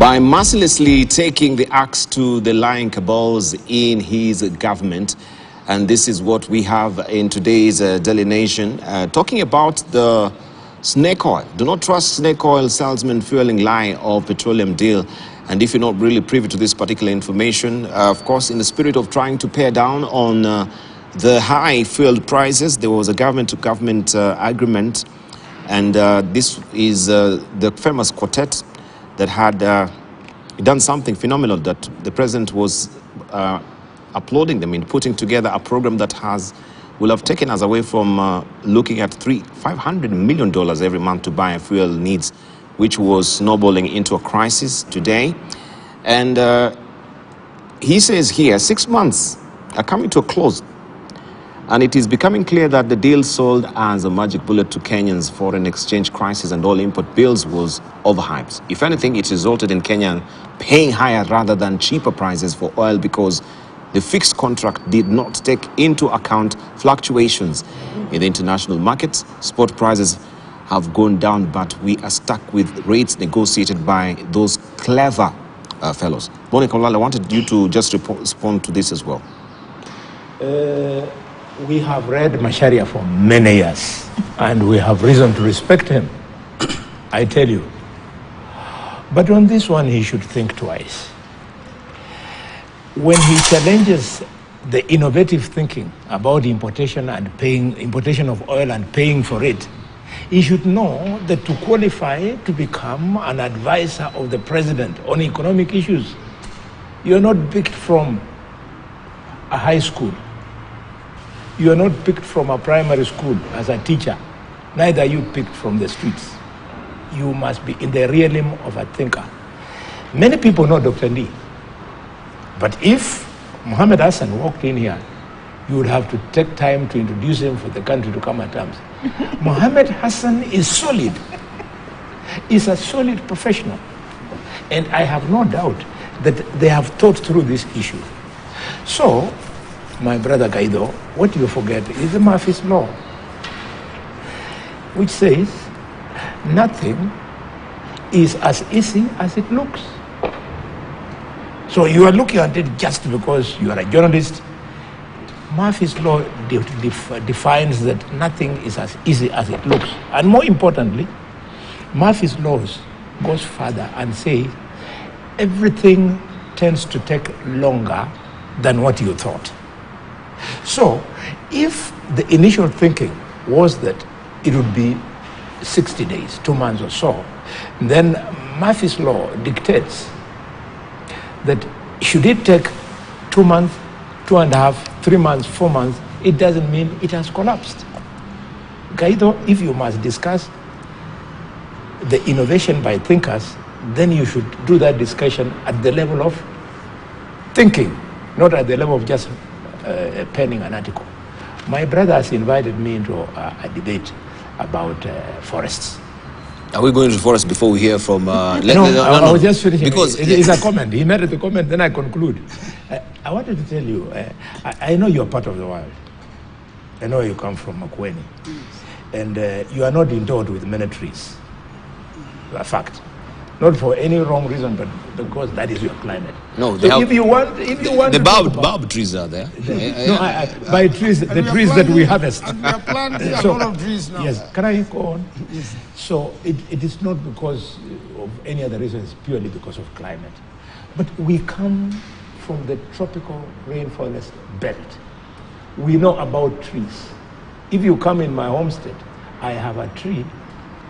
by mercilessly taking the axe to the lying cabals in his government. And this is what we have in today's Daily Nation, talking about the snake oil. Do not trust snake oil salesman fueling lie of petroleum deal. And if you're not really privy to this particular information, of course, in the spirit of trying to pare down on the high fuel prices, there was a government-to-government agreement. And this is the famous quartet that had done something phenomenal, that the president was applauding them in putting together a program that will have taken us away from looking at $500 million every month to buy fuel needs, which was snowballing into a crisis today. And he says here, 6 months are coming to a close. And it is becoming clear that the deal sold as a magic bullet to Kenyans' foreign exchange crisis and all import bills was overhyped. If anything, it resulted in Kenya paying higher rather than cheaper prices for oil because the fixed contract did not take into account fluctuations in the international markets. Spot prices have gone down, but we are stuck with rates negotiated by those clever fellows. Monica Olala, I wanted you to just respond to this as well. We have read Macharia for many years, and we have reason to respect him, I tell you. But on this one, he should think twice. When he challenges the innovative thinking about importation of oil and paying for it, he should know that to qualify to become an advisor of the president on economic issues, you are not picked from a high school. You are not picked from a primary school as a teacher. Neither are you picked from the streets. You must be in the realm of a thinker. Many people know Dr. Lee. But if Mohammed Hassan walked in here, you would have to take time to introduce him for the country to come at terms. Mohammed Hassan is solid. He's a solid professional. And I have no doubt that they have thought through this issue. So, my brother Gaido, what you forget is the Murphy's Law, which says nothing is as easy as it looks. So you are looking at it just because you are a journalist. Murphy's Law defines that nothing is as easy as it looks. And more importantly, Murphy's Law goes further and says everything tends to take longer than what you thought. So, if the initial thinking was that it would be 60 days, 2 months or so, then Murphy's Law dictates that should it take 2 months, 2.5, 3 months, 4 months, it doesn't mean it has collapsed. Gaido, if you must discuss the innovation by thinkers, then you should do that discussion at the level of thinking, not at the level of just penning an article. My brother has invited me into a debate about forests. Are we going to the forest before we hear from... I was just finishing. Because it's a comment. He made the comment, then I conclude. I wanted to tell you, I know you're part of the world. I know you come from Makueni. And you are not endowed with many trees. A fact. Not for any wrong reason, but because that is your climate. No, so if you want the bulb trees are there. By trees, the trees that we harvest. And we are planting a lot of trees now. Yes, can I go on? Yes. So it is not because of any other reason, it's purely because of climate. But we come from the tropical rainforest belt. We know about trees. If you come in my homestead, I have a tree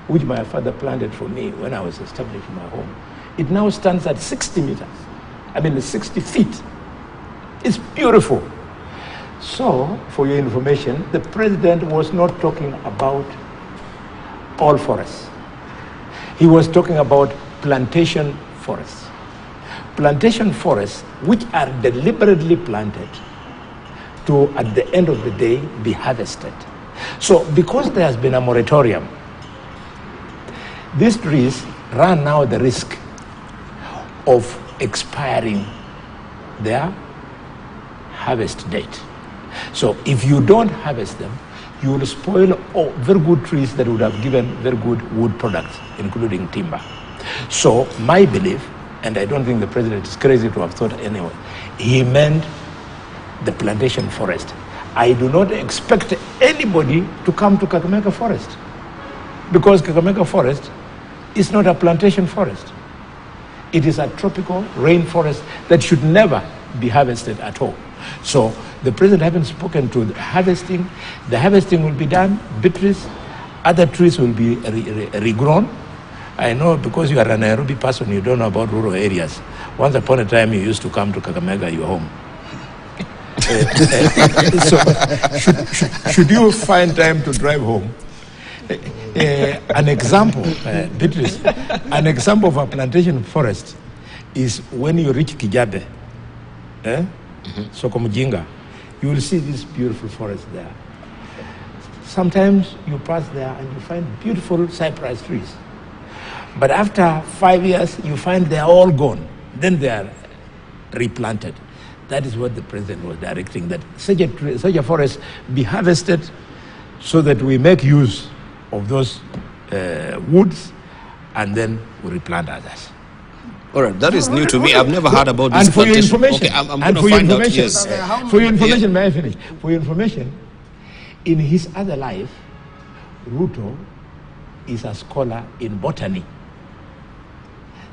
which my father planted for me when I was establishing my home. It now stands at 60 meters. 60 feet. It's beautiful. So, for your information, the president was not talking about all forests. He was talking about plantation forests. Plantation forests, which are deliberately planted to, at the end of the day, be harvested. So, because there has been a moratorium, these trees run now the risk of expiring their harvest date. So if you don't harvest them, you will spoil very good trees that would have given very good wood products, including timber. So my belief and I don't think the president is crazy to have thought anyway, he meant the plantation forest. I do not expect anybody to come to Kakamega Forest, because Kakamega Forest is not a plantation forest. It is a tropical rainforest that should never be harvested at all. So the president having spoken to the harvesting will be done, beetroot, other trees will be regrown. I know because you are a Nairobi person, you don't know about rural areas. Once upon a time, you used to come to Kakamega, your home. So should you find time to drive home, an example, Beatrice, an example of a plantation forest is when you reach Kijabe, Soko Mujinga, you will see this beautiful forest there. Sometimes you pass there and you find beautiful cypress trees. But after 5 years, you find they are all gone. Then they are replanted. That is what the president was directing, that such a forest be harvested so that we make use of those woods and then we replant others. All right, that is new to me. I've never heard about this. And for your information, okay, I'm going to find out. Yes. For your information, may I finish? For your information, in his other life, Ruto is a scholar in botany.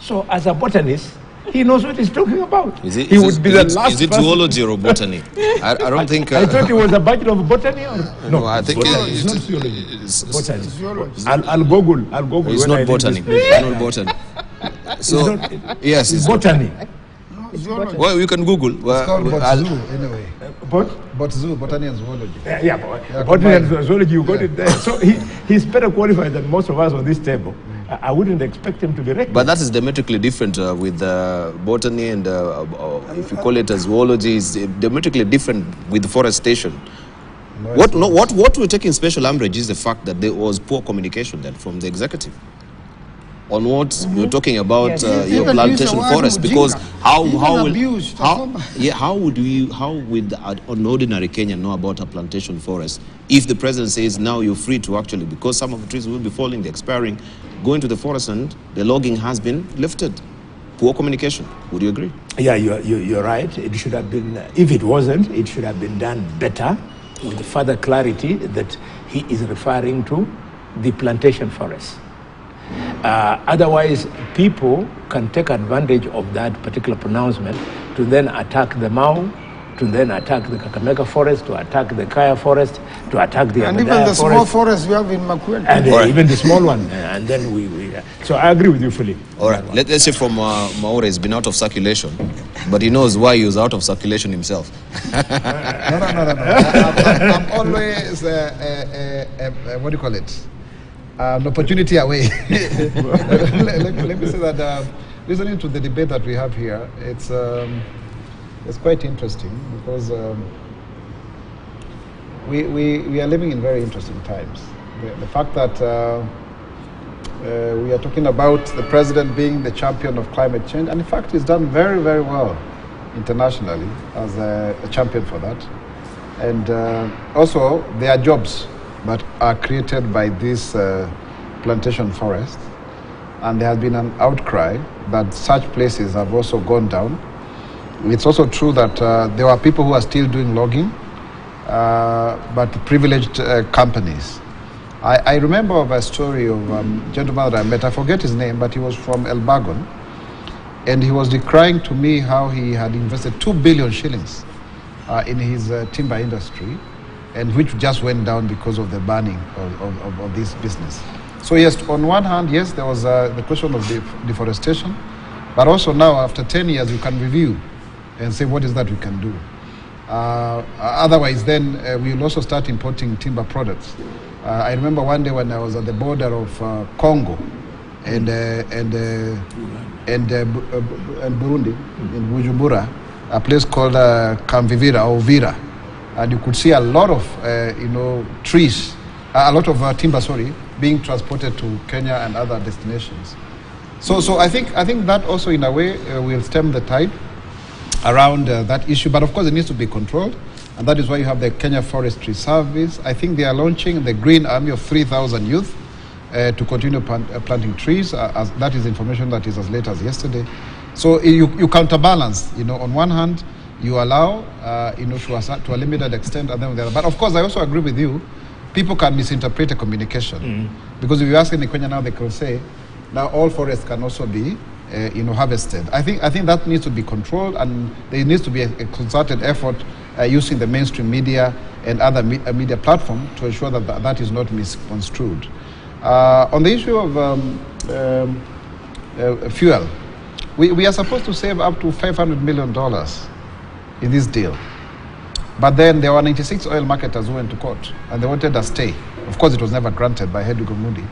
So as a botanist, he knows what he's talking about. He would be the last Is it zoology or botany? I don't think... I thought he was a bachelor of botany. Or no, I think it's not zoology. Botany. I'll Google. It's not botany. It's not botany. So, yes, it's botany. Well, you can Google. It's called Botzu, anyway. Botzu, botany and zoology. Botany and zoology, you got it there. So he's better qualified than most of us on this table. I wouldn't expect him to be reckless. But that is diametrically different with botany and if you call it as zoology, is diametrically different with forestation. No, what we're taking special umbrage is the fact that there was poor communication then from the executive on what you're talking about your plantation forest, because how would an ordinary Kenyan know about a plantation forest if the president says now you're free to actually, because some of the trees will be falling, they're expiring, go into the forest and the logging has been lifted. Poor communication. Would you agree? Yeah, you're right. It should have been, if it wasn't, it should have been done better with further clarity that he is referring to the plantation forest. Otherwise, people can take advantage of that particular pronouncement to then attack the Mau, to then attack the Kakamega forest, to attack the Kaya forest, to attack the and even the small forest we have in Makueni. And even the small one. And then we so I agree with you fully. All right. Let's say from Maure has been out of circulation, but he knows why he was out of circulation himself. No. I'm always, what do you call it? An opportunity away. let me say that listening to the debate that we have here, it's quite interesting because we are living in very interesting times. The fact that we are talking about the president being the champion of climate change, and in fact he's done very, very well internationally as a champion for that. And also there are jobs that are created by this plantation forest, and there has been an outcry that such places have also gone down. It's also true that there are people who are still doing logging, but privileged companies. I remember of a story of a gentleman that I met, I forget his name, but he was from Elbagon, and he was decrying to me how he had invested 2 billion shillings in his timber industry, and which just went down because of the banning of this business. So yes, on one hand, yes, there was the question of deforestation, but also now after 10 years you can review and say what is that we can do. Otherwise then we will also start importing timber products. I remember one day when I was at the border of Congo and Burundi, in Bujumbura, a place called Kamvivira or Vira. And you could see a lot of, trees, a lot of timber, being transported to Kenya and other destinations. So I think that also, in a way, will stem the tide around that issue. But of course, it needs to be controlled, and that is why you have the Kenya Forestry Service. I think they are launching the Green Army of 3,000 youth to continue planting trees. As that is information that is as late as yesterday. So you counterbalance. On one hand, you allow, to a limited extent, and then the other. But of course, I also agree with you. People can misinterpret a communication because if you ask any Kenya now, they can say, now all forests can also be, harvested. I think that needs to be controlled, and there needs to be a concerted effort using the mainstream media and other media platform to ensure that that is not misconstrued. On the issue of fuel, we are supposed to save up to $500 million in this deal. But then there were 96 oil marketers who went to court, and they wanted a stay. Of course, it was never granted by Hedwig Moody.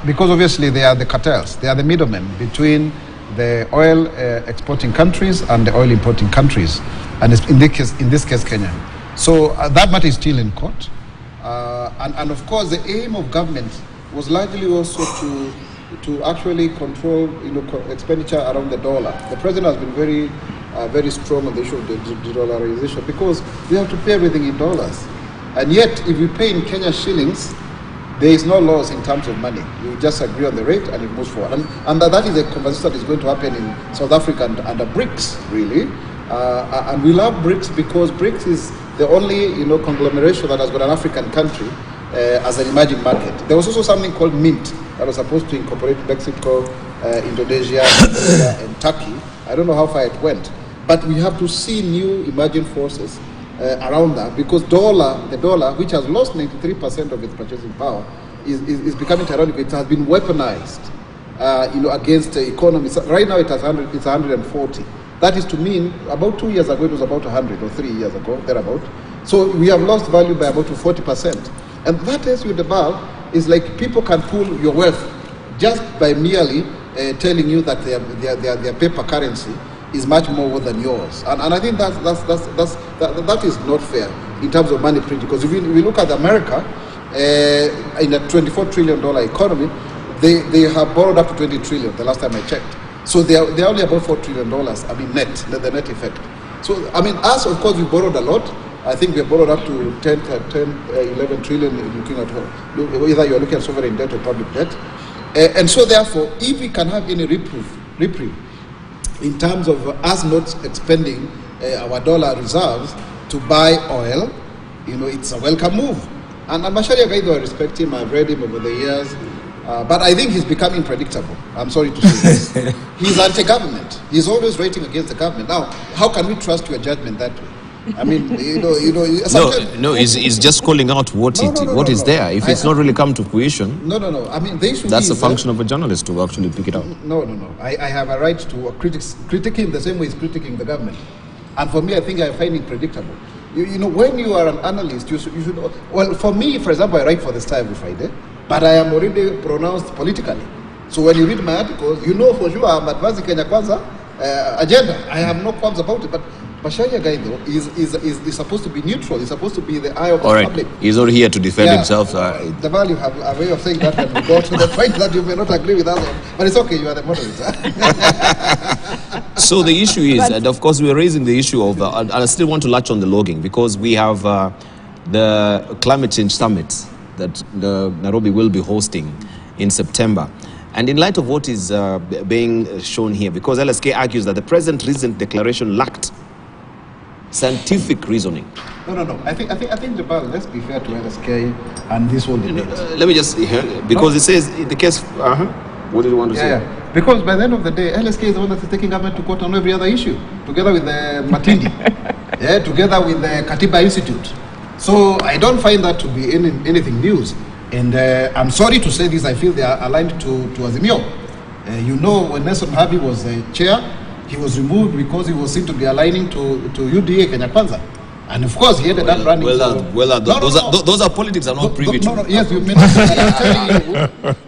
Because obviously they are the cartels, they are the middlemen between the oil exporting countries and the oil importing countries, and in this case Kenya. So that matter is still in court. And of course the aim of government was largely also to actually control expenditure around the dollar. The president has been very strong on the issue of the de-dollarization because we have to pay everything in dollars. And yet if we pay in Kenya shillings, there is no loss in terms of money. You just agree on the rate and it moves forward. And that is a conversation that is going to happen in South Africa under BRICS, really. And we love BRICS because BRICS is the only conglomeration that has got an African country as an emerging market. There was also something called MINT that was supposed to incorporate Mexico, Indonesia, and Turkey. I don't know how far it went. But we have to see new emerging forces around that, because the dollar, which has lost 93% of its purchasing power, is becoming tyrannical. It has been weaponized, against the economy. So right now, it's 140. That is to mean about 2 years ago it was about 100, or 3 years ago thereabout. So we have lost value by about 40%, and that tells you the bulk is like people can pool your wealth just by merely telling you that their paper currency is much more than yours, and I think that is not fair in terms of money printing. Because if we look at America, in a $24 trillion economy, they have borrowed up to 20 trillion the last time I checked. So they are only about $4 trillion. I mean, the net effect. So I mean, us of course we borrowed a lot. I think we have borrowed up to 11 trillion. Looking at either you are looking at sovereign debt or public debt, and so therefore, if we can have any reprieve in terms of us not expending our dollar reserves to buy oil, it's a welcome move. And Macharia Gaido, I respect him, I've read him over the years, but I think he's becoming predictable. I'm sorry to say this. He's anti-government. He's always writing against the government. Now, how can we trust your judgment that way? I mean, No, he's just calling out what is there. If it's not really come to fruition, No. I mean, the issue that's is the function of a journalist to actually pick it up. No. I have a right to critic him the same way he's critiquing the government. And for me, I think I find it predictable. When you are an analyst, you should. Well, for me, for example, I write for the Star every Friday, but I am already pronounced politically. So when you read my articles, for sure I'm advancing Kenya Kwanza agenda. I have no qualms about it, but Macharia Gaido is supposed to be neutral. He's supposed to be the eye of the public. He's not here to defend himself. The value have a way of saying that when we go to the point that you may not agree with us on. But it's okay, you are the moderator. So the issue is, and of course we're raising the issue of, and I still want to latch on the logging, because we have the climate change summit that Nairobi will be hosting in September. And in light of what is being shown here, because LSK argues that the president's recent declaration lacked scientific reasoning. No. I think Jabal, let's be fair to LSK and this whole debate. Let me just hear, because it says in the case. What did you want to say? Yeah. Because by the end of the day, LSK is the one that is taking government to court on every other issue, together with the Matindi, together with the Katiba Institute. So I don't find that to be anything news. And I'm sorry to say this, I feel they are aligned to Azimio. When Nelson Havi was the chair, he was removed because he was seen to be aligning to UDA Kenya Kwanza. And of course, he ended up running. Those are politics I'm not privy to. Yes, you mean.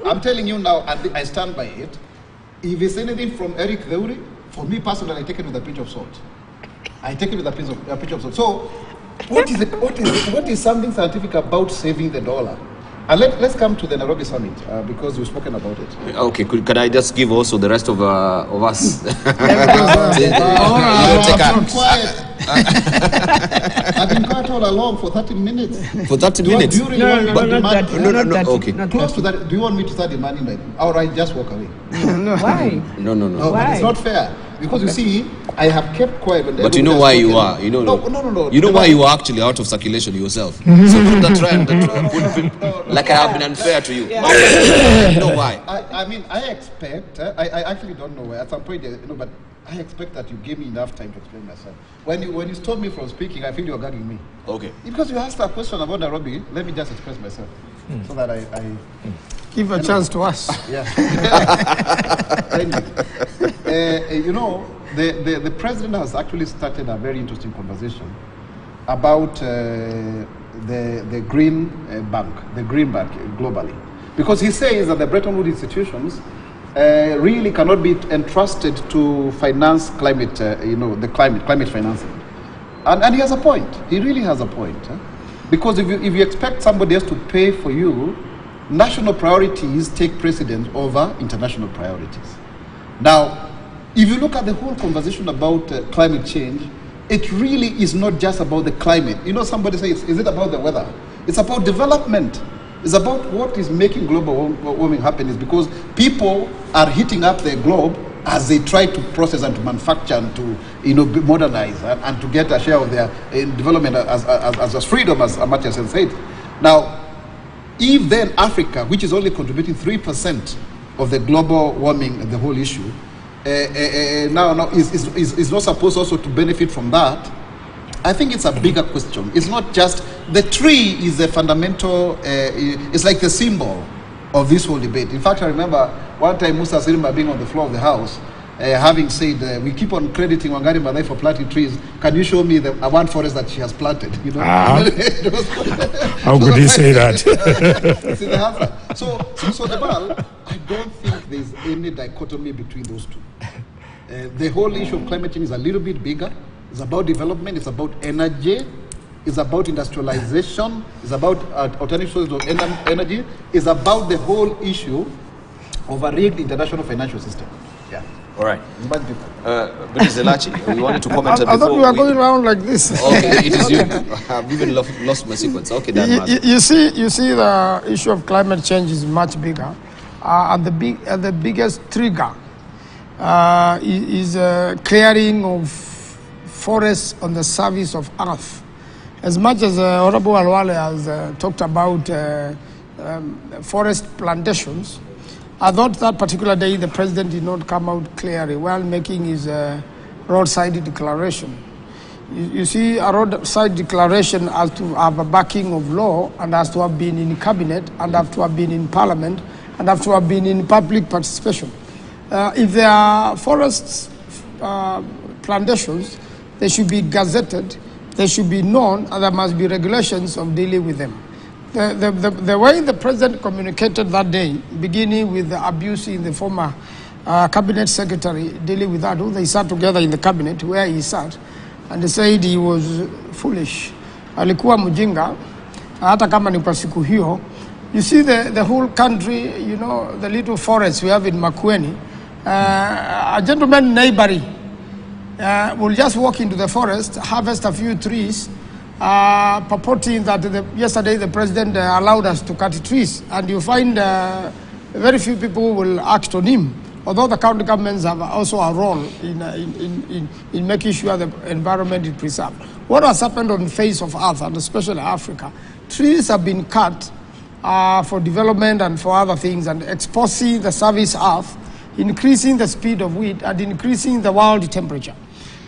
I'm telling you now, and I stand by it. If it's anything from Eric Theuri, for me personally, I take it with a pinch of salt. A pinch of salt. So, what is something scientific about saving the dollar? And let's come to the Nairobi summit, because we've spoken about it. Okay, could I just give also the rest of us? I've been quiet all along. long for 30 minutes. For 30 minutes? Do you really want me to not demand? that. Okay. Close to that. Do you want me to start demanding that? Or I just walk away? Why? No. No, but it's not fair. Because you see, I have kept quiet. When But you know why you are. You know. No. You know why you are actually out of circulation yourself. So don't try and like I have been unfair to you. You know why? I mean, I expect. I actually don't know why. At some point, but I expect that you give me enough time to explain myself. When you stop me from speaking, I feel you're gagging me. Okay. Because you asked a question about Nairobi, let me just express myself so that I Give a chance to us. Yeah. The president has actually started a very interesting conversation about the green bank, the green bank globally, because he says that the Bretton Woods institutions really cannot be entrusted to finance climate, the climate financing, and he has a point. He really has a point, because if you expect somebody else to pay for you, national priorities take precedence over international priorities. Now, if you look at the whole conversation about climate change, it really is not just about the climate. You know, somebody says, is it about the weather? It's about development. It's about what is making global warming happen, is because people are heating up their globe as they try to process and to manufacture and to modernize and to get a share of their development as freedom, as Amartya Sen said. Now, if then Africa, which is only contributing 3% of the global warming, the whole issue, now is not supposed also to benefit from that, I think it's a bigger question. It's not just, the tree is a fundamental, it's like the symbol of this whole debate. In fact, I remember one time Musa Sirimba being on the floor of the House, having said, we keep on crediting Wangari Maathai for planting trees. Can you show me the one forest that she has planted? How could he say that? See the answer. So Debal, I don't think there's any dichotomy between those two. The whole issue of climate change is a little bit bigger. It's about development, it's about energy, it's about industrialization, it's about alternative sources of energy, it's about the whole issue of a rigged international financial system. Yeah. All right. But Zelachi, we wanted to comment before. I thought we were going around like this. Okay, it is you. I've even lost my sequence. Okay, Dan. You see the issue of climate change is much bigger. And the biggest trigger is clearing of forests on the surface of earth. As much as Honorable Alwale has talked about forest plantations, I thought that particular day the president did not come out clearly while making his roadside declaration. You see, a roadside declaration has to have a backing of law and has to have been in cabinet and have to have been in parliament and have to have been in public participation. If there are forests plantations, they should be gazetted, they should be known, and there must be regulations of dealing with them. The way the president communicated that day, beginning with the abuse in the former cabinet secretary dealing with that, who they sat together in the cabinet where he sat, and they said he was foolish. Alikuwa mjinga, hata kama ni kwa siku hiyo. You see the whole country, the little forests we have in Makueni, a gentleman neighboring will just walk into the forest, harvest a few trees, purporting that yesterday the president allowed us to cut trees, and you find very few people will act on him, although the county governments have also a role in making sure the environment is preserved. What has happened on the face of earth, and especially Africa, trees have been cut for development and for other things, and exposing the surface earth, increasing the speed of wind and increasing the world temperature.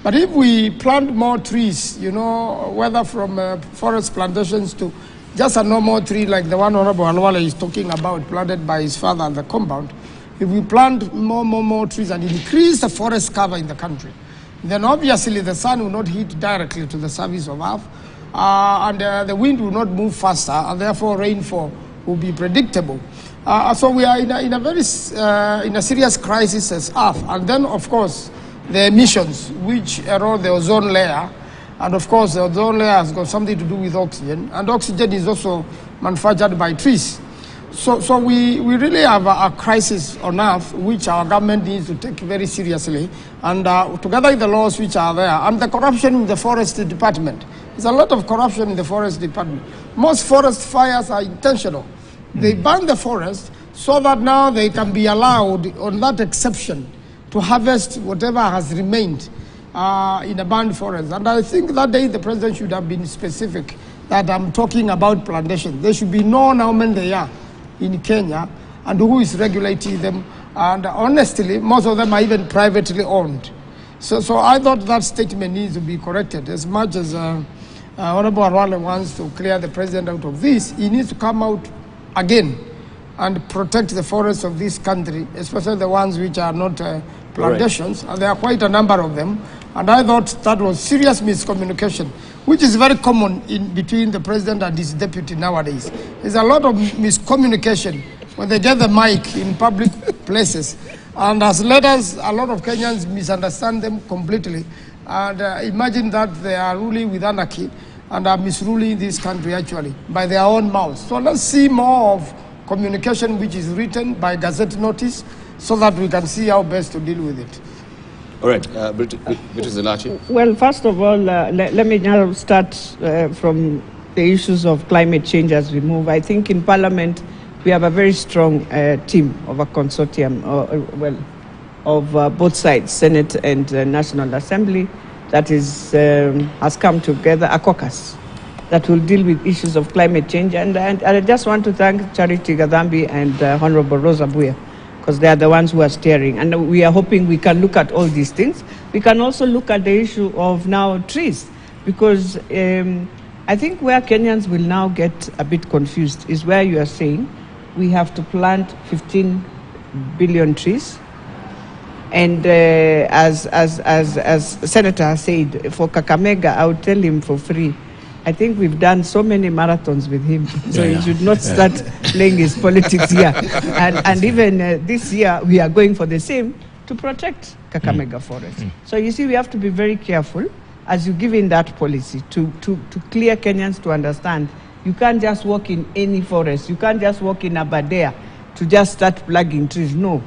But if we plant more trees, whether from forest plantations to just a normal tree like the one Honorable Alwale is talking about, planted by his father at the compound, if we plant more trees and increase the forest cover in the country, then obviously the sun will not hit directly to the surface of earth, and the wind will not move faster, and therefore rainfall will be predictable. So we are in a serious crisis as earth. And then, of course, the emissions which erode the ozone layer, and of course the ozone layer has got something to do with oxygen, and oxygen is also manufactured by trees. So we really have a crisis on earth which our government needs to take very seriously, and together with the laws which are there, and the corruption in the forest department. There's a lot of corruption in the forest department. Most forest fires are intentional. They burn the forest so that now they can be allowed on that exception to harvest whatever has remained in a burned forest. And I think that day the president should have been specific that I'm talking about plantations. They should be known how many they are in Kenya and who is regulating them. And honestly, most of them are even privately owned. So I thought that statement needs to be corrected. As much as Honorable Arwale wants to clear the president out of this, he needs to come out again and protect the forests of this country, especially the ones which are not plantations. Right. And there are quite a number of them. And I thought that was serious miscommunication, which is very common in between the president and his deputy nowadays. There's a lot of miscommunication when they get the mic in public places. And as leaders, a lot of Kenyans misunderstand them completely. And imagine that they are ruling with anarchy and are misruling this country actually by their own mouths. So let's see more of communication which is written by gazette notice so that we can see how best to deal with it. All right, British Zelachi. Well, first of all, let me now start from the issues of climate change as we move. I think in Parliament we have a very strong team of a consortium, of both sides, Senate and National Assembly, that is has come together, a caucus that will deal with issues of climate change. And I just want to thank Charity Gadambi and Honorable Rosa Buya, because they are the ones who are steering. And we are hoping we can look at all these things. We can also look at the issue of now trees, because I think where Kenyans will now get a bit confused is where you are saying we have to plant 15 billion trees. And as Senator said, for Kakamega, I would tell him for free. I think we've done so many marathons with him, so he should not start playing his politics here. And even this year, we are going for the same to protect Kakamega Forest. So you see, we have to be very careful as you give in that policy to clear Kenyans to understand. You can't just walk in any forest. You can't just walk in Aberdare to just start plugging trees. No,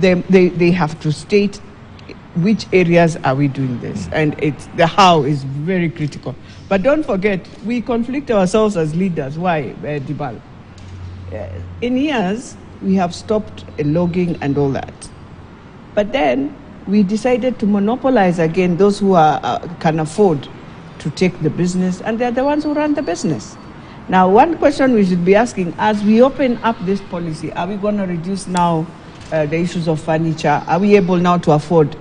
they have to state which areas are we doing this, and the how is very critical. But don't forget, we conflict ourselves as leaders. Why, Dibal? In years, we have stopped logging and all that. But then we decided to monopolize again those who can afford to take the business, and they're the ones who run the business. Now, one question we should be asking, as we open up this policy, are we going to reduce now the issues of furniture? Are we able now to afford?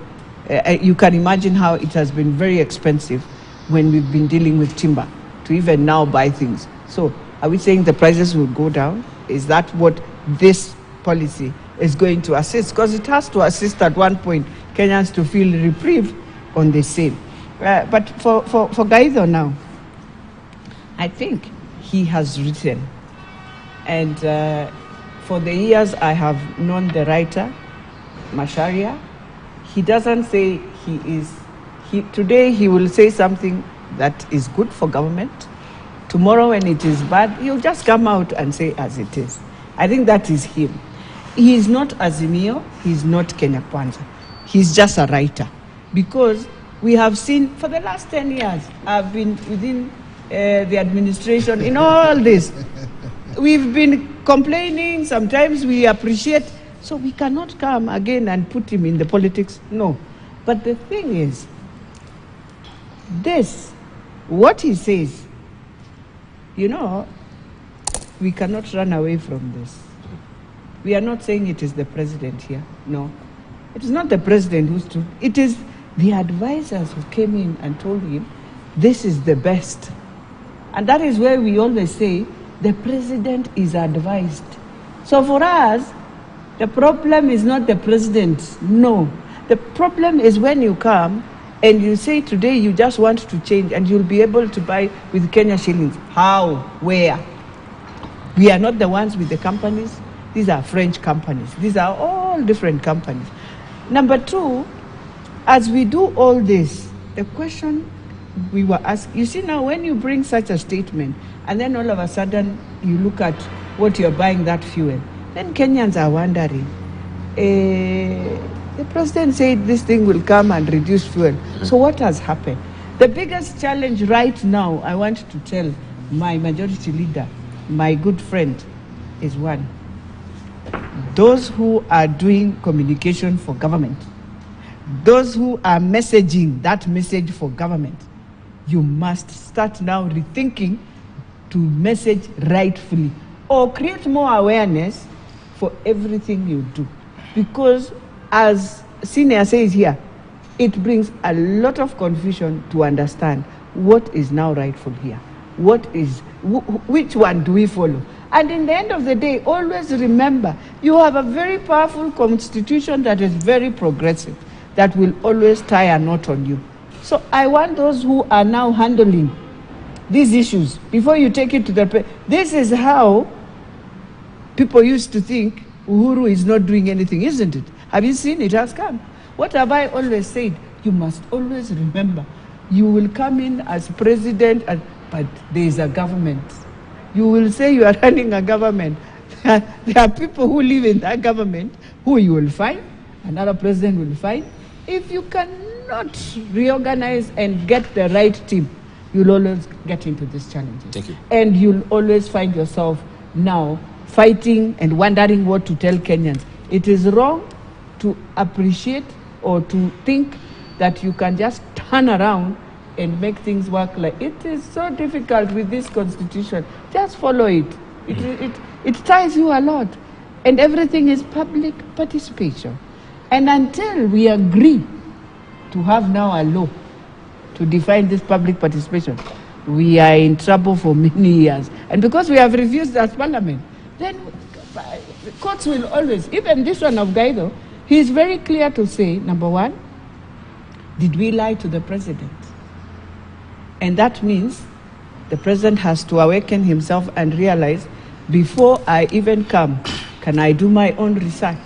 You can imagine how it has been very expensive when we've been dealing with timber to even now buy things. So are we saying the prices will go down? Is that what this policy is going to assist? Because it has to assist at one point Kenyans to feel reprieve on the same. But for Gaido now, I think he has written. And for the years I have known the writer, Macharia, he doesn't say today he will say something that is good for government. Tomorrow when it is bad, he'll just come out and say as it is. I think that is him. He is not Azimio, he's not Kenya Kwanza. He's just a writer. Because we have seen for the last 10 years, I've been within the administration in all this. We've been complaining, sometimes we appreciate, so we cannot come again and put him in the politics. No. But the thing is, what he says, we cannot run away from this. We are not saying it is the president here. No. It is not the president who stood. It is the advisors who came in and told him, this is the best. And that is where we always say, the president is advised. So for us, the problem is not the president. No. The problem is when you come and you say today you just want to change and you'll be able to buy with Kenya shillings. How? Where? We are not the ones with the companies. These are French companies. These are all different companies. Number two, as we do all this, the question we were asked, you see now when you bring such a statement and then all of a sudden you look at what you're buying that fuel. Then Kenyans are wondering, the president said this thing will come and reduce fuel. So what has happened? The biggest challenge right now, I want to tell my majority leader, my good friend, is one. Those who are doing communication for government, those who are messaging that message for government, you must start now rethinking to message rightfully or create more awareness for everything you do. Because as Senior says here, it brings a lot of confusion to understand what is now rightful here. What is, which one do we follow? And in the end of the day, always remember, you have a very powerful constitution that is very progressive, that will always tie a knot on you. So I want those who are now handling these issues, before you take it to the... This is how people used to think Uhuru is not doing anything, isn't it? Have you seen it has come? What have I always said? You must always remember, you will come in as president, but there is a government. You will say you are running a government. There are people who live in that government who you will find, another president will find. If you cannot reorganize and get the right team, you'll always get into these challenges. Thank you. And you'll always find yourself now fighting and wondering what to tell Kenyans. It is wrong to appreciate or to think that you can just turn around and make things work. Like it is so difficult with this constitution. Just follow it. It ties you a lot. And everything is public participation. And until we agree to have now a law to define this public participation, we are in trouble for many years. And because we have refused as parliament, then courts will always, even this one of Gaido, he is very clear to say, number one, did we lie to the president? And that means the president has to awaken himself and realize, before I even come, can I do my own research?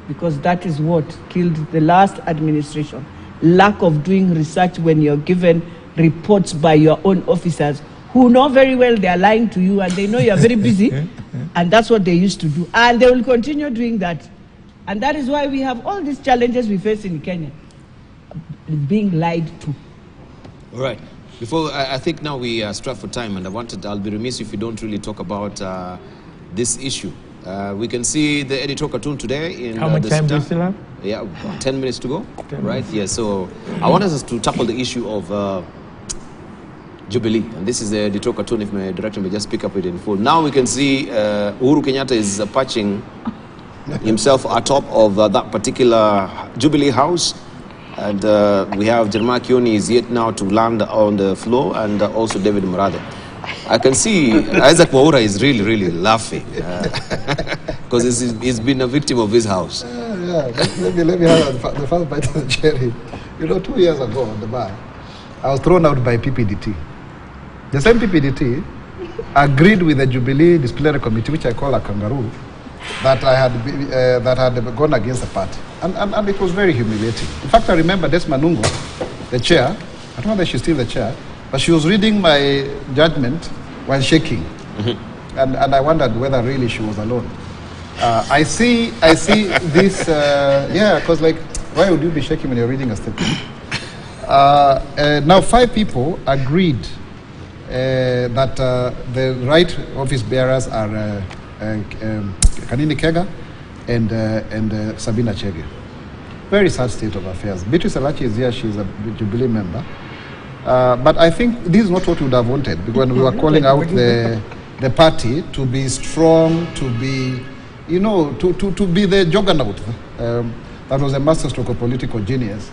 Because that is what killed the last administration. Lack of doing research when you're given reports by your own officers who know very well they are lying to you and they know you're very busy. And that's what they used to do. And they will continue doing that. And that is why we have all these challenges we face in Kenya, being lied to. All right. Before, I think now we are strapped for time, and I'll be remiss if we don't really talk about this issue. We can see the editorial cartoon today in How much time do we still have? Yeah, about 10 minutes to go, 10 right? minutes. Yeah, so I want us to tackle the issue of Jubilee, and this is the editorial cartoon, if my director may just pick up it in full. Now we can see Uhuru Kenyatta is patching himself atop of that particular Jubilee house, and we have Jeremiah Kioni is yet now to land on the floor, and also David Murade. I can see Isaac Waura is really laughing because he's been a victim of his house. Let me have the first bite of the cherry. You know, 2 years ago on the bar, I was thrown out by PPDT. The same PPDT agreed with the Jubilee Disciplinary Committee, which I call a kangaroo, that I had gone against the party. And it was very humiliating. In fact, I remember Desma Nungo, the chair, I don't know whether she's still the chair, but she was reading my judgment while shaking. Mm-hmm. And I wondered whether really she was alone. I see this, because like, why would you be shaking when you're reading a statement? Now 5 people agreed that the right office bearers are Kanini Kega and Sabina Chege. Very sad state of affairs. Beatrice Alachi is here, she's a Jubilee member. But I think this is not what we would have wanted, because when we were calling out the party to be strong, to be, you know, to be the juggernaut that was a masterstroke of political genius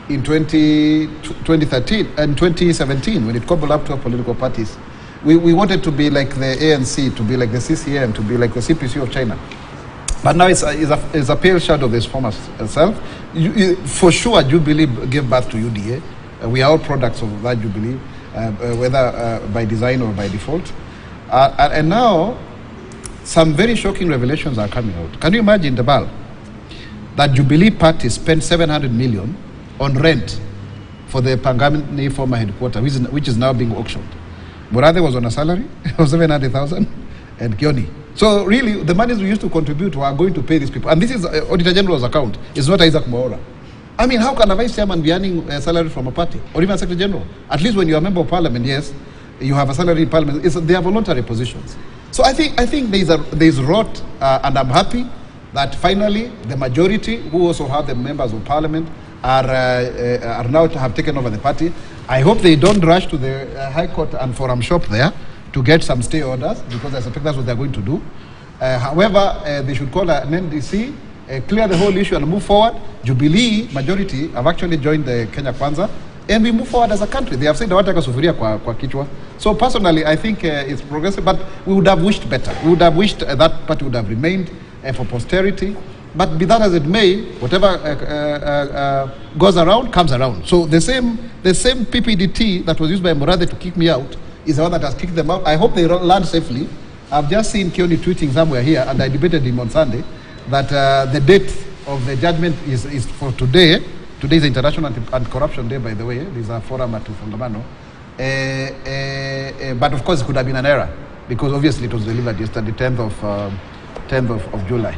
in 2013 and 2017 when it coupled up to our political parties. We wanted to be like the ANC, to be like the CCM, to be like the CPC of China. But now it's a pale shadow of this former self. For sure, Jubilee gave birth to UDA. We are all products of that Jubilee, whether by design or by default. And now, some very shocking revelations are coming out. Can you imagine, Debal, that Jubilee party spent 700 million on rent for the Pangani former headquarters, which is now being auctioned. Murade was on a salary of 700,000, and Kioni. So really, the monies we used to contribute are going to pay these people. And this is Auditor General's account. It's not Isaac Mwaura. I mean, how can a vice chairman be earning a salary from a party? Or even a secretary general? At least when you're a member of parliament, yes, you have a salary in parliament. They are voluntary positions. So I think there's rot, and I'm happy that finally the majority, who also have the members of parliament, are now to have taken over the party. I hope they don't rush to the High Court and Forum Shop there to get some stay orders, because I suspect that's what they're going to do. However, they should call an NDC, clear the whole issue and move forward. Jubilee majority have actually joined the Kenya Kwanza, and we move forward as a country. They have said hawataka sufuria kwa kichwa. So personally, I think it's progressive, but we would have wished better. We would have wished that party would have remained for posterity. But be that as it may, whatever goes around comes around. So the same PPDT that was used by Murathe to kick me out is the one that has kicked them out. I hope they land safely. I've just seen Kioni tweeting somewhere here, and I debated him on Sunday, that the date of the judgment is for today. Today is International Anti-Corruption Day, by the way. These are forum at Fungamano. But of course, it could have been an error, because obviously it was delivered yesterday, 10th of July.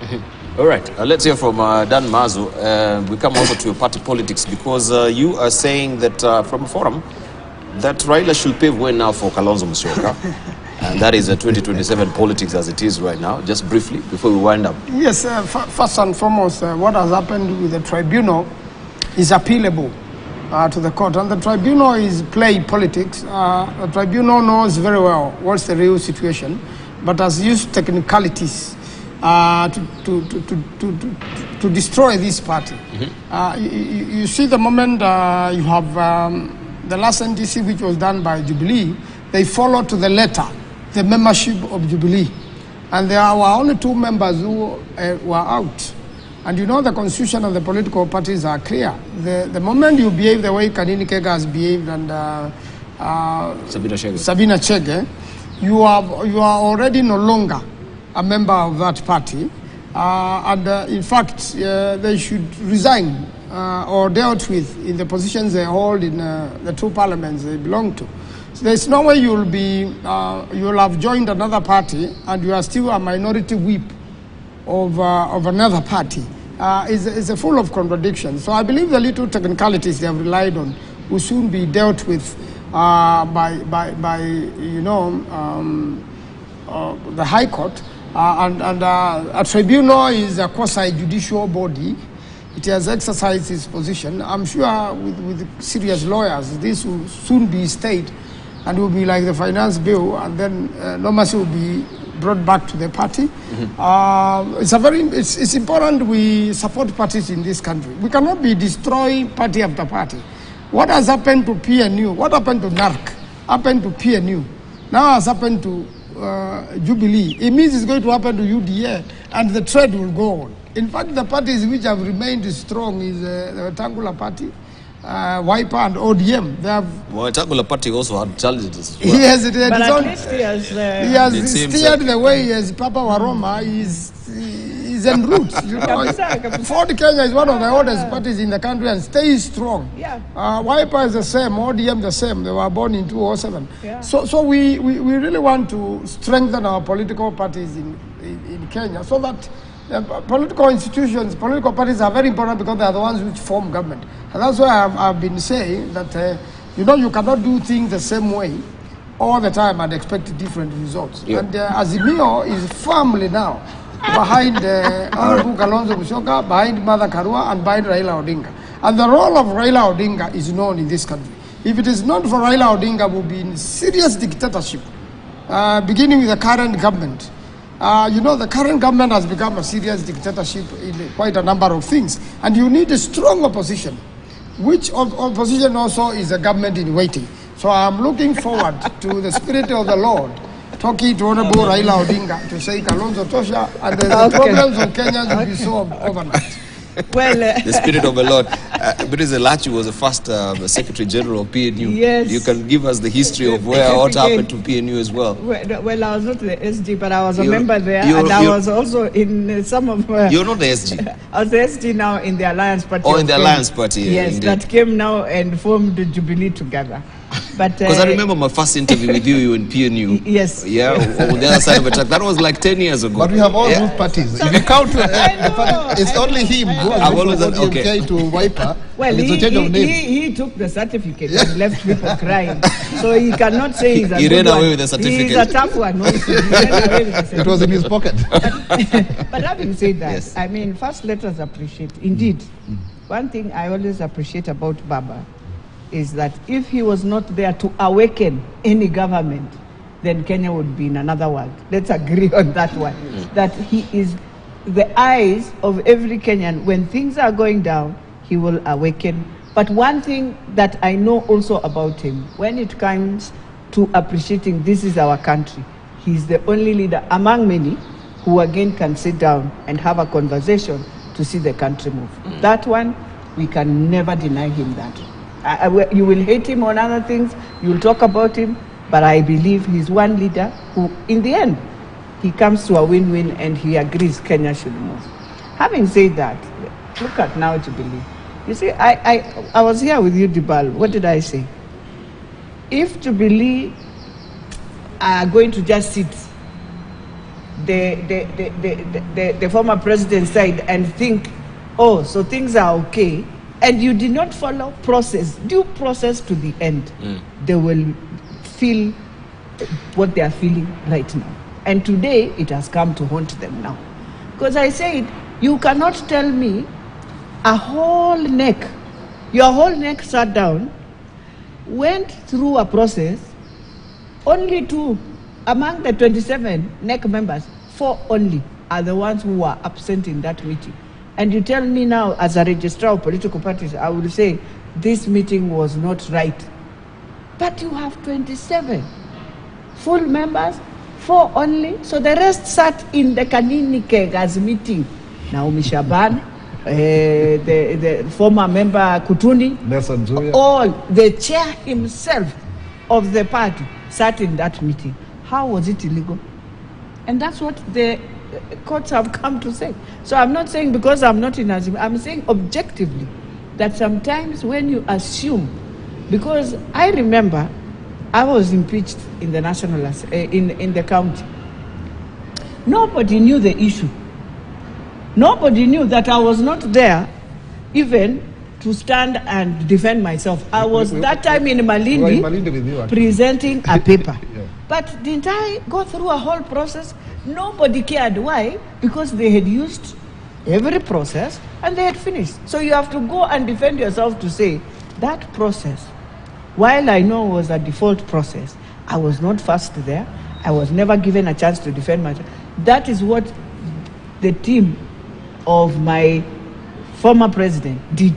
Yeah. All right, let's hear from Dan Mazu. We come over to your party politics, because you are saying that from a forum that Raila should pave way now for Kalonzo Musyoka. And that is 2027 politics as it is right now. Just briefly, before we wind up. Yes, first and foremost, what has happened with the tribunal is appealable to the court. And the tribunal is play politics. The tribunal knows very well what's the real situation, but has used technicalities to destroy this party. Mm-hmm. You see, the moment you have the last NDC, which was done by Jubilee, they followed to the letter the membership of Jubilee. And there were only 2 members who were out. And you know the constitution of the political parties are clear. The moment you behave the way Kanini Kega has behaved and Sabina Chege, you are already no longer a member of that party. In fact, they should resign or dealt with in the positions they hold in the 2 parliaments they belong to. There's no way you'll have joined another party and you are still a minority whip of another party. It's a full of contradictions. So I believe the little technicalities they have relied on will soon be dealt with by the High Court. A tribunal is a quasi-judicial body. It has exercised its position. I'm sure with serious lawyers, this will soon be stayed, and will be like the finance bill, and then normalcy will be brought back to the party. Mm-hmm. It's important we support parties in this country. We cannot be destroying party after party. What has happened to PNU? What happened to NARC? Happened to PNU. Now has happened to Jubilee. It means it's going to happen to UDA, and the trade will go on. In fact, the parties which have remained strong is the Rectangular Party, Wiper and ODM. They have. Well, Rectangular Party also had challenges. Well. Yes, it but at least he has steered the way as Papa Waroma is en route. You know, Ford Kenya is one of the oldest parties in the country and stays strong. Yeah. Wiper is the same, ODM the same. They were born in 2007. Yeah. So we really want to strengthen our political parties in Kenya, so that political institutions, political parties are very important, because they are the ones which form government. And that's why I've been saying that, you cannot do things the same way all the time and expect different results. Yeah. And Azimio is firmly now behind Honorable Kalonzo Musyoka, behind Mother Karua, and behind Raila Odinga. And the role of Raila Odinga is known in this country. If it is not for Raila Odinga, we'll be in serious dictatorship, beginning with the current government. The current government has become a serious dictatorship in quite a number of things. And you need a strong opposition, which opposition also is a government in waiting. So I'm looking forward to the Spirit of the Lord talking to Honorable Raila Odinga to say Kalonzo Tosha, and the problems of Kenyans will be solved overnight. Well, the Spirit of the Lord. Because Elachi was the first Secretary General of PNU. Yes. You can give us the history of what happened to PNU as well. Well, I was not the SG, but I was a member there, and I was also in some of... You're not the SG? I was the SG now in the Alliance Party. Oh, in the Alliance Party, yes, indeed. That came now and formed the Jubilee together. But Because I remember my first interview with you in PNU. Yes. Yeah, on the other side of the track. That was like 10 years ago. But we have all moved parties. If you count, it's only him who I've has always moved from okay. ODMK to Wiper. Well, and it's a change of name. he took the certificate and left people crying. So he cannot say he's a He good ran away one. with the certificate. He's a tough one. Also. He ran away with the certificate. It was in his pocket. But having said that, Yes. I mean, first let us appreciate. Indeed, one thing I always appreciate about Baba is that if he was not there to awaken any government, then Kenya would be in another world. Let's agree on that one. That he is the eyes of every Kenyan. When things are going down, he will awaken. But one thing that I know also about him, when it comes to appreciating this is our country, he's the only leader among many who again can sit down and have a conversation to see the country move. That one, we can never deny him that. You will hate him on other things, you will talk about him, but I believe he's one leader who, in the end, he comes to a win-win and he agrees Kenya should move. Having said that, look at now Jubilee. You see, I was here with you, Dibal. What did I say? If Jubilee are going to just sit the former president's side and think, oh, so things are okay, and you did not follow due process to the end, they will feel what they are feeling right now. And today, it has come to haunt them now. Because I said, you cannot tell me your whole neck sat down, went through a process, only 2 among the 27 NEC members, 4 only are the ones who were absent in that meeting. And you tell me now, as a registrar of political parties, I will say this meeting was not right. But you have 27 full members, 4 only, so the rest sat in the Kanini Kega's meeting. Naomi Shaban, the former member Kutuni, Nelson Zuya. all, the chair himself of the party sat in that meeting. How was it illegal? And that's what the courts have come to say. So I'm not saying because I'm not in Azim, I'm saying objectively that sometimes when you assume, because I remember I was impeached in the national, in the county. Nobody knew the issue. Nobody knew that I was not there even to stand and defend myself. I was that time in Malindi presenting a paper. Yeah. But didn't I go through a whole process? Nobody cared. Why? Because they had used every process and they had finished. So you have to go and defend yourself to say that process, while I know was a default process, I was not first there. I was never given a chance to defend myself. That is what the team of my former president did.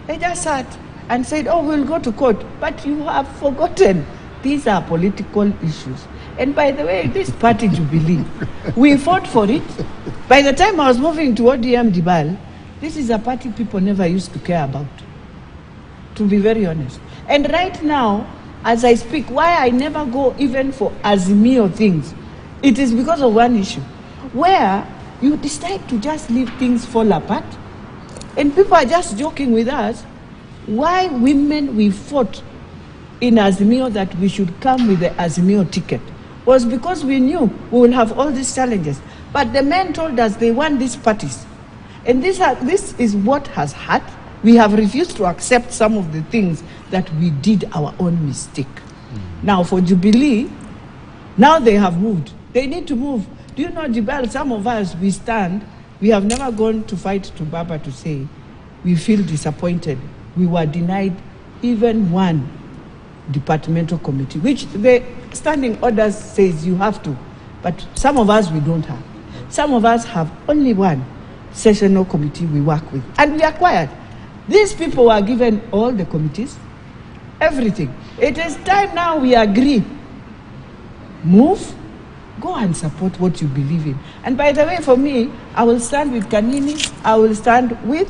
They just sat and said, oh, we'll go to court. But you have forgotten these are political issues. And by the way, this party Jubilee, we fought for it. By the time I was moving to ODM Dibal, this is a party people never used to care about, to be very honest. And right now, as I speak, why I never go even for Azimio things, it is because of one issue, where you decide to just leave things fall apart. And people are just joking with us. Why women we fought in Azimio that we should come with the Azimio ticket was because we knew we will have all these challenges. But the men told us they want these parties. And this is what has hurt. We have refused to accept some of the things that we did our own mistake. Now for Jubilee, now they have moved. They need to move. Do you know, Jibal, some of us, we stand, we have never gone to fight to Baba to say, we feel disappointed. We were denied even one departmental committee, which the standing orders says you have to. But some of us, we don't have. Some of us have only one sessional committee we work with. And we acquired. These people were given all the committees, everything. It is time now we agree. Move. Go and support what you believe in. And by the way, for me, I will stand with Kanini, I will stand with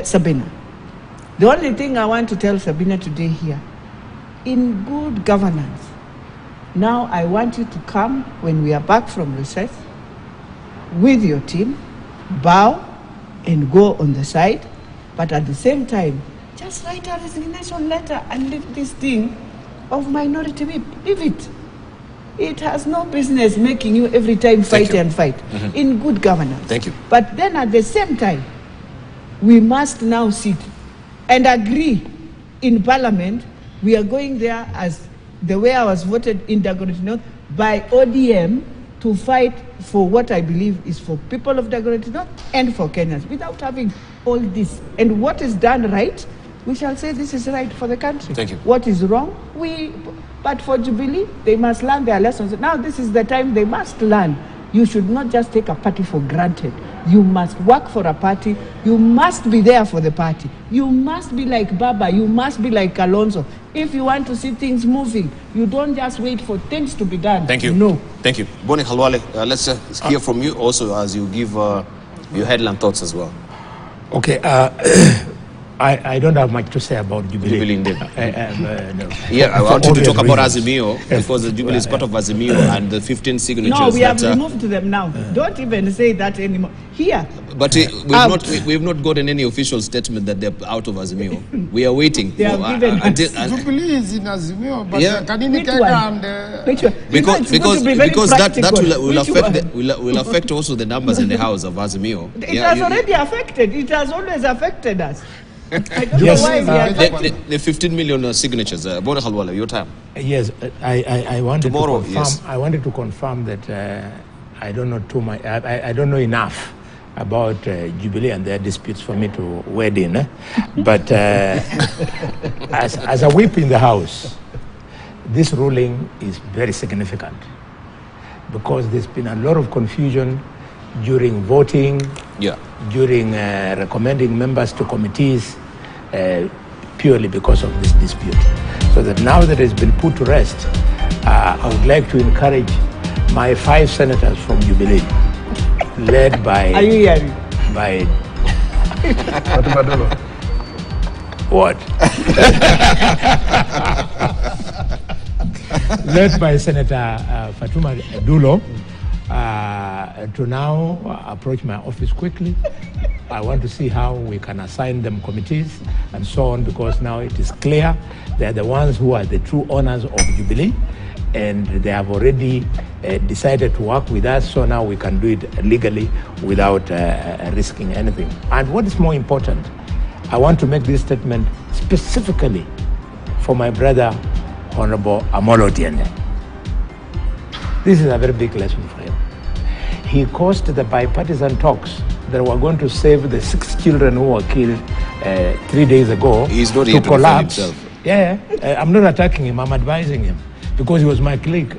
Sabina. The only thing I want to tell Sabina today here, in good governance, now I want you to come when we are back from recess with your team, bow and go on the side, but at the same time, just write a resignation letter and leave this thing of minority whip. Leave it. It has no business making you every time fight and fight in good governance. Thank you. But then at the same time, we must now sit and agree in Parliament. We are going there as the way I was voted in Dagoretti North by ODM to fight for what I believe is for people of Dagoretti North and for Kenyans without having all this. And what is done right, we shall say this is right for the country. Thank you. What is wrong, but for Jubilee, they must learn their lessons. Now this is the time they must learn. You should not just take a party for granted. You must work for a party. You must be there for the party. You must be like Baba. You must be like Kalonzo. If you want to see things moving, you don't just wait for things to be done. Thank you. No. Thank you. Boni Halwale, let's hear from you also as you give your headline thoughts as well. Okay. I don't have much to say about Jubilee. Jubilee indeed. No. Yeah, I want you to talk about reasons. Azimio, because the Jubilee is part of Azimio and the 15 signatures. No, we have removed them now. Don't even say that anymore. Here. But we've not gotten any official statement that they're out of Azimio. We are waiting. They have given Jubilee is in Azimio, but Yeah. Which one? Which one? Because that will affect also the numbers in the house of Azimio. It has already affected. It has always affected us. I don't Yes, know why we are fighting. the 15 million signatures. Boni Halwale, your time. Yes, I wanted Tomorrow, to confirm. yes. I wanted to confirm that I don't know too much. I don't know enough about Jubilee and their disputes for me to wade in. But as a whip in the House, this ruling is very significant because there's been a lot of confusion during voting, during recommending members to committees, purely because of this dispute. So that now that it's been put to rest, I would like to encourage my 5 senators from Jubilee, led by... Are you hearing? By... What? led by Senator Fatuma Dulo, to now approach my office quickly. I want to see how we can assign them committees and so on, because now it is clear they're the ones who are the true owners of Jubilee, and they have already decided to work with us, so now we can do it legally without risking anything. And what is more important, I want to make this statement specifically for my brother, Honorable Amolo Otiende. This is a very big lesson for him. He caused the bipartisan talks that were going to save the 6 children who were killed 3 days ago. He's not here to collapse. defend himself. Yeah, I'm not attacking him, I'm advising him, because he was my colleague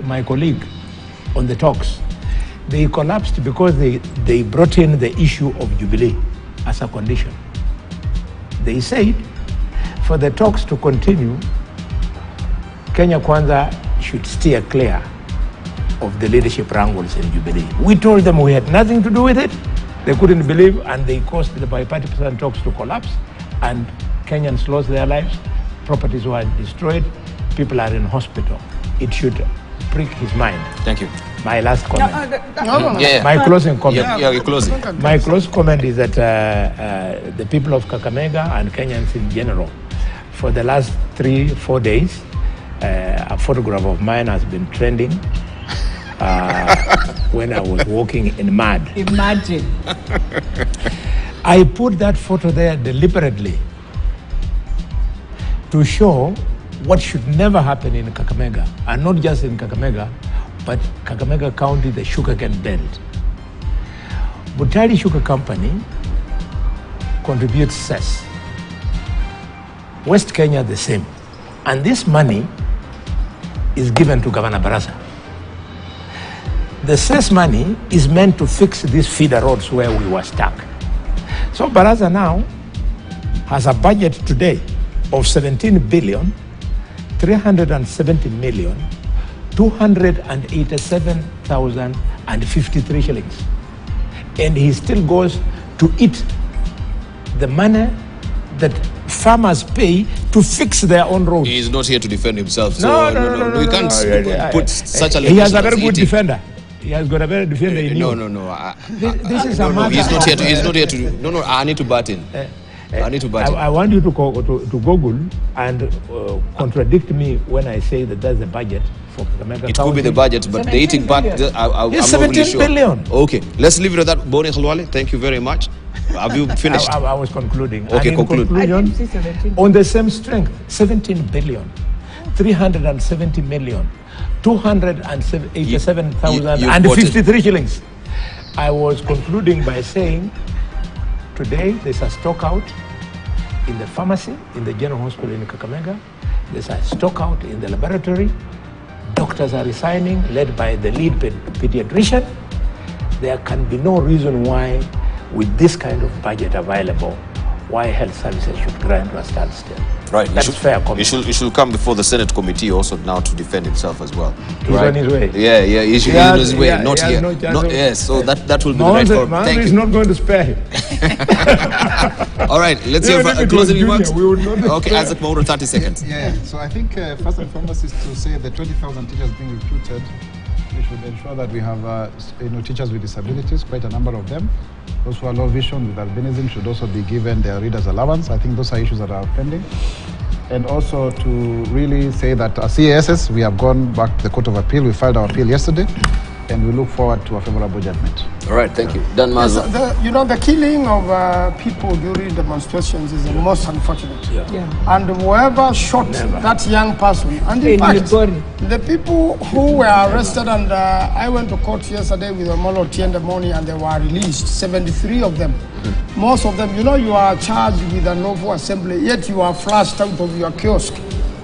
on the talks. They collapsed because they brought in the issue of Jubilee as a condition. They said for the talks to continue, Kenya Kwanza should steer clear of the leadership wrangles in Jubilee. We told them we had nothing to do with it. They couldn't believe, and they caused the bipartisan talks to collapse, and Kenyans lost their lives, properties were destroyed, people are in hospital. It should prick his mind. Thank you. My last comment. My closing comment. You're closing. My close comment is that the people of Kakamega and Kenyans in general, for the last 3-4 days, a photograph of mine has been trending when I was walking in mud. Imagine. I put that photo there deliberately to show what should never happen in Kakamega, and not just in Kakamega, but Kakamega County, the sugarcane belt. Butali Sugar Company contributes cess. West Kenya the same. And this money is given to Governor Barasa. The cess money is meant to fix these feeder roads where we were stuck. So Barasa now has a budget today of 17 billion, 370 million, 287,053 shillings. And he still goes to eat the money that farmers pay to fix their own roads. He is not here to defend himself. So no. We can't put such a He has a very good defender. He has got a very defender in you. No. This is a matter. He's not here to. No. I need to butt in. I need to budget. I want you to Google and contradict me when I say that that's the budget for Kakamega It County. could be the budget, but the eating part, I'm not really 17 sure. billion. Okay, let's leave it at that. Boni Khalwale, thank you very much. Have you finished? I was concluding. Okay, And in conclude. conclusion, I didn't see 17. on the same strength, 17 billion, 370 million, 287,053 shillings. I was concluding by saying, today there's a stock out in the pharmacy, in the general hospital in Kakamega. There's a stock out in the laboratory. Doctors are resigning, led by the lead pediatrician. There can be no reason why, with this kind of budget available, why health services should grind to a standstill. Right. That's fair comment. You should come before the Senate committee also now to defend himself as well. He's on his way. Yeah, he's on his way, not he has here. no chance Not, of- yes, so that will be the right forum. Thank is you. not going to spare him. All right, let's hear Even if it was closing junior, remarks. we would not Okay, spare. Isaac Mauro, 30 seconds. Yeah, so I think first and foremost is to say the 20,000 teachers being recruited, we should ensure that we have teachers with disabilities, quite a number of them. Those who are low vision with albinism should also be given their readers allowance. I think those are issues that are pending. And also to really say that as CASS, we have gone back to the Court of Appeal. We filed our appeal yesterday, and we look forward to a favorable judgment. All right, thank you. Dan Yes, Mazo. the killing of people during demonstrations is the most unfortunate. Yeah. And whoever shot that young person, and in In fact, Migori. the people who were arrested, and I went to court yesterday with Omolo Tiendemoni, and they were released, 73 of them. Most of them, you are charged with unlawful assembly, yet you are flushed out of your kiosk.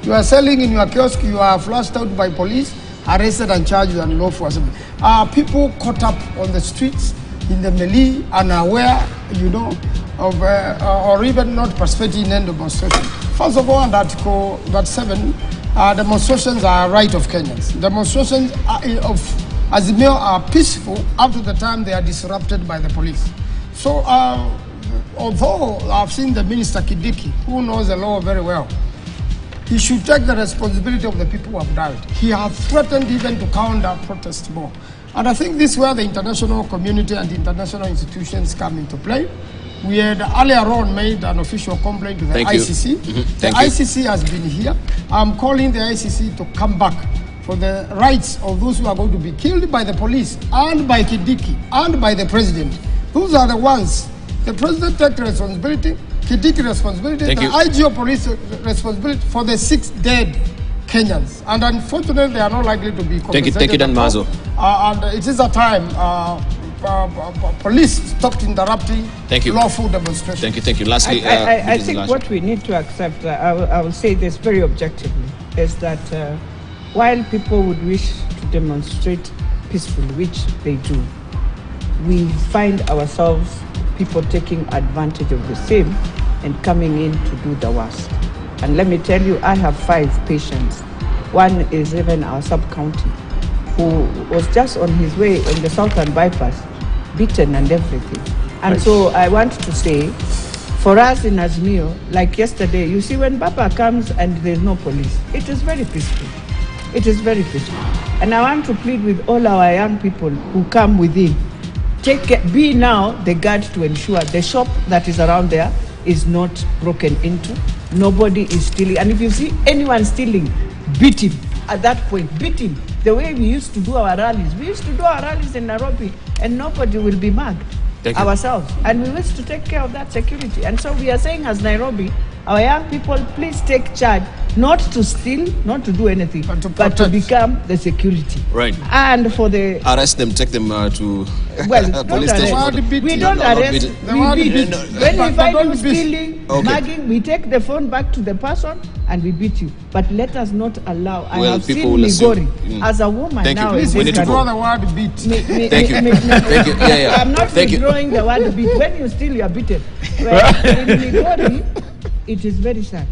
You are selling in your kiosk, you are flushed out by police, arrested and charged with unlawful assembly. People caught up on the streets, in the melee, unaware, of, or even not participating in any demonstration. First of all, on Article 7, demonstrations are a right of Kenyans. Demonstrations of Azimio are peaceful up to the time they are disrupted by the police. So, although I've seen the Minister Kidiki, who knows the law very well, he should take the responsibility of the people who have died. He has threatened even to counter protest more. And I think this is where the international community and the international institutions come into play. We had earlier on made an official complaint to the Thank you. ICC. Thank The you. ICC has been here. I'm calling the ICC to come back for the rights of those who are going to be killed by the police and by Kidiki and by the president. Those are the ones. The president takes responsibility, Kidiki responsibility, Thank the you. IGO police responsibility for the 6 dead Kenyans. And unfortunately, they are not likely to be compensated. Thank you, Dan at all. Mazo. And it is a time police stopped interrupting Thank you. lawful demonstrations. Thank you. Lastly, I this is think last. what we need to accept, I will say this very objectively, is that while people would wish to demonstrate peacefully, which they do, we find ourselves people taking advantage of the same and coming in to do the worst. And let me tell you, I have 5 patients. One is even our sub-county, who was just on his way in the southern bypass, beaten and everything. And so I want to say, for us in Azmio, like yesterday, you see when Baba comes and there's no police, it is very peaceful. It is very peaceful. And I want to plead with all our young people who come within, be now the guard to ensure the shop that is around there is not broken into. Nobody is stealing. And if you see anyone stealing, beat him. At that point, beat him. The way we used to do our rallies. We used to do our rallies in Nairobi and nobody will be mad. Thank you. Ourselves. And we wish to take care of that security. And so we are saying as Nairobi, our young people, please take charge, not to steal, not to do anything, But to but to protect. become the security. Right. And for the Arrest them, take them to well, don't police arrest. station. Beat We him. don't No, not arrest, beat. The we word beat. beat. When But we find don't you beat. stealing, Okay. mugging, we take the phone back to the person and we beat you. But let us not allow. I Well, have people seen will assume. Migori as a woman Thank you. now. Please, in we this need to Withdraw go. the word beat. Thank you. Thank you. Yeah. I'm not Thank you. withdrawing the word beat. When you steal, you are beaten. Well, in Migori, it is very sad.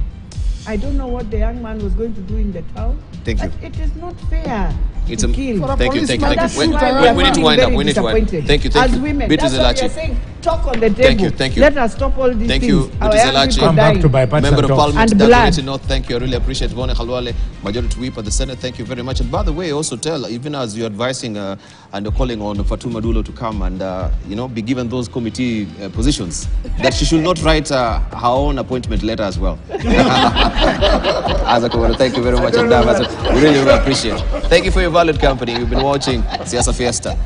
I don't know what the young man was going to do in the town. Thank you. But it is not fair. It's to kill. thank you. And that's We why need to wind up. We need to wind up. disappointed. Thank you. As women, Bitu that's why we are Zelachi. saying, talk on the table. Thank you. Let us stop all these Thank things. you, Our Bitu young Zelachi. people Come back dying. to bipartisan Member of talks. Parliament, And Dagoretti blood. North, thank you. I really appreciate Bone Khalwale, Majority Whip at the Senate. Thank you very much. And by the way, also tell, even as you're advising and you're calling on Fatuma Dulo to come and be given those committee positions, that she should not write her own appointment letter as well. Thank you very much, and we really appreciate it. Thank you for your valued company. You've been watching Siasa Fiesta.